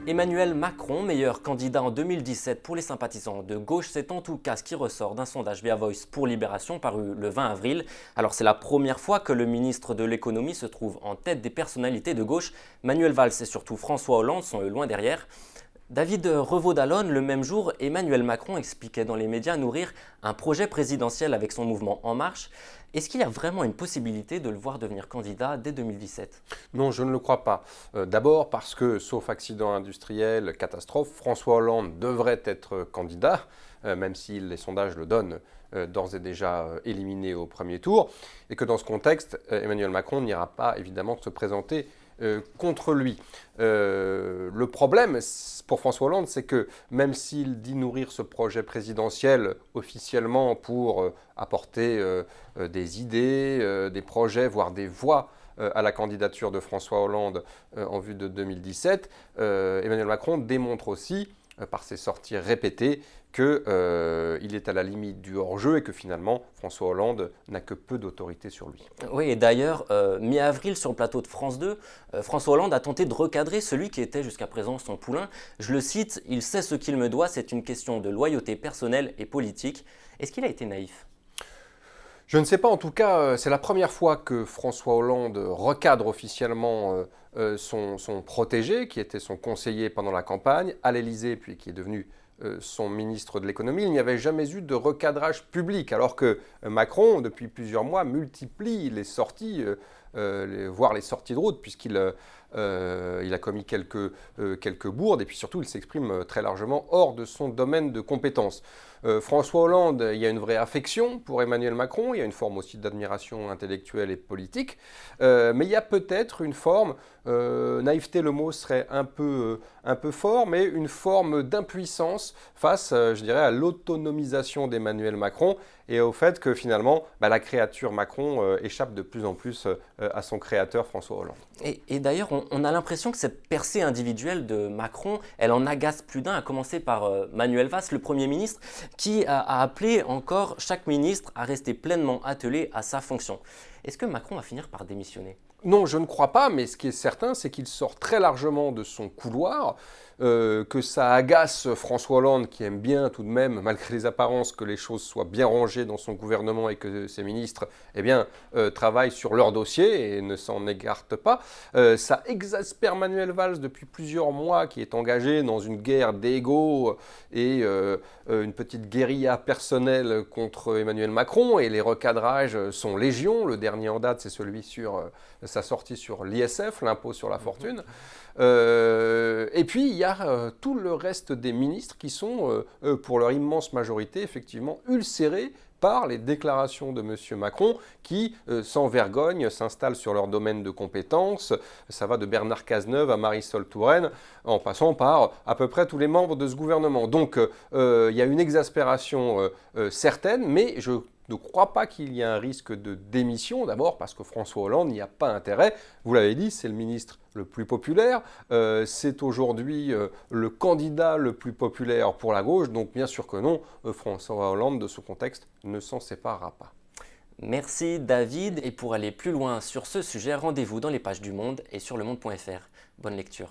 Emmanuel Macron, meilleur candidat en 2017 pour les sympathisants de gauche, c'est en tout cas ce qui ressort d'un sondage via Voice pour Libération paru le 20 avril. Alors c'est la première fois que le ministre de l'économie se trouve en tête des personnalités de gauche. Manuel Valls et surtout François Hollande sont loin derrière. David Revaud-Dallon, le même jour, Emmanuel Macron expliquait dans les médias nourrir un projet présidentiel avec son mouvement En Marche. Est-ce qu'il y a vraiment une possibilité de le voir devenir candidat dès 2017 ? Non, je ne le crois pas. D'abord parce que, sauf accident industriel, catastrophe, François Hollande devrait être candidat, même si les sondages le donnent d'ores et déjà éliminé au premier tour, et que dans ce contexte, Emmanuel Macron n'ira pas évidemment se présenter contre lui. Le problème pour François Hollande, c'est que même s'il dit nourrir ce projet présidentiel officiellement pour apporter des idées, des projets, voire des voix à la candidature de François Hollande en vue de 2017, Emmanuel Macron démontre aussi, par ses sorties répétées, qu'il est à la limite du hors-jeu et que finalement François Hollande n'a que peu d'autorité sur lui. Oui, et d'ailleurs, mi-avril sur le plateau de France 2, François Hollande a tenté de recadrer celui qui était jusqu'à présent son poulain. Je le cite, « Il sait ce qu'il me doit, c'est une question de loyauté personnelle et politique ». Est-ce qu'il a été naïf ? Je ne sais pas, en tout cas, c'est la première fois que François Hollande recadre officiellement son protégé, qui était son conseiller pendant la campagne, à l'Élysée, puis qui est devenu son ministre de l'économie. Il n'y avait jamais eu de recadrage public, alors que Macron, depuis plusieurs mois, multiplie les sorties, voire les sorties de route, puisqu'il a commis quelques bourdes, et puis surtout, il s'exprime très largement hors de son domaine de compétences. François Hollande, il y a une vraie affection pour Emmanuel Macron, il y a une forme aussi d'admiration intellectuelle et politique, mais il y a peut-être une forme, naïveté le mot serait un peu fort, mais une forme d'impuissance face, je dirais, à l'autonomisation d'Emmanuel Macron et au fait que finalement, la créature Macron échappe de plus en plus à son créateur François Hollande. Et d'ailleurs, on a l'impression que cette percée individuelle de Macron, elle en agace plus d'un, à commencer par Manuel Valls, le Premier ministre, qui a appelé encore chaque ministre à rester pleinement attelé à sa fonction. Est-ce que Macron va finir par démissionner ? Non, je ne crois pas, mais ce qui est certain, c'est qu'il sort très largement de son couloir, que ça agace François Hollande, qui aime bien tout de même, malgré les apparences, que les choses soient bien rangées dans son gouvernement et que ses ministres travaillent sur leur dossier et ne s'en écartent pas. Ça exaspère Manuel Valls depuis plusieurs mois, qui est engagé dans une guerre d'ego et une petite guérilla personnelle contre Emmanuel Macron, et les recadrages sont légion. Le dernier en date, c'est celui sur sa sortie sur l'ISF, l'impôt sur la fortune. Et puis, il y a tout le reste des ministres qui sont, pour leur immense majorité, effectivement ulcérés par les déclarations de M. Macron qui, sans vergogne, s'installent sur leur domaine de compétences. Ça va de Bernard Cazeneuve à Marisol Touraine, en passant par à peu près tous les membres de ce gouvernement. Donc, il y a une exaspération certaine, mais je ne crois pas qu'il y ait un risque de démission, d'abord parce que François Hollande n'y a pas intérêt. Vous l'avez dit, c'est le ministre le plus populaire, c'est aujourd'hui le candidat le plus populaire pour la gauche, donc bien sûr que non, François Hollande de ce contexte ne s'en séparera pas. Merci David, et pour aller plus loin sur ce sujet, rendez-vous dans les pages du Monde et sur lemonde.fr. Bonne lecture.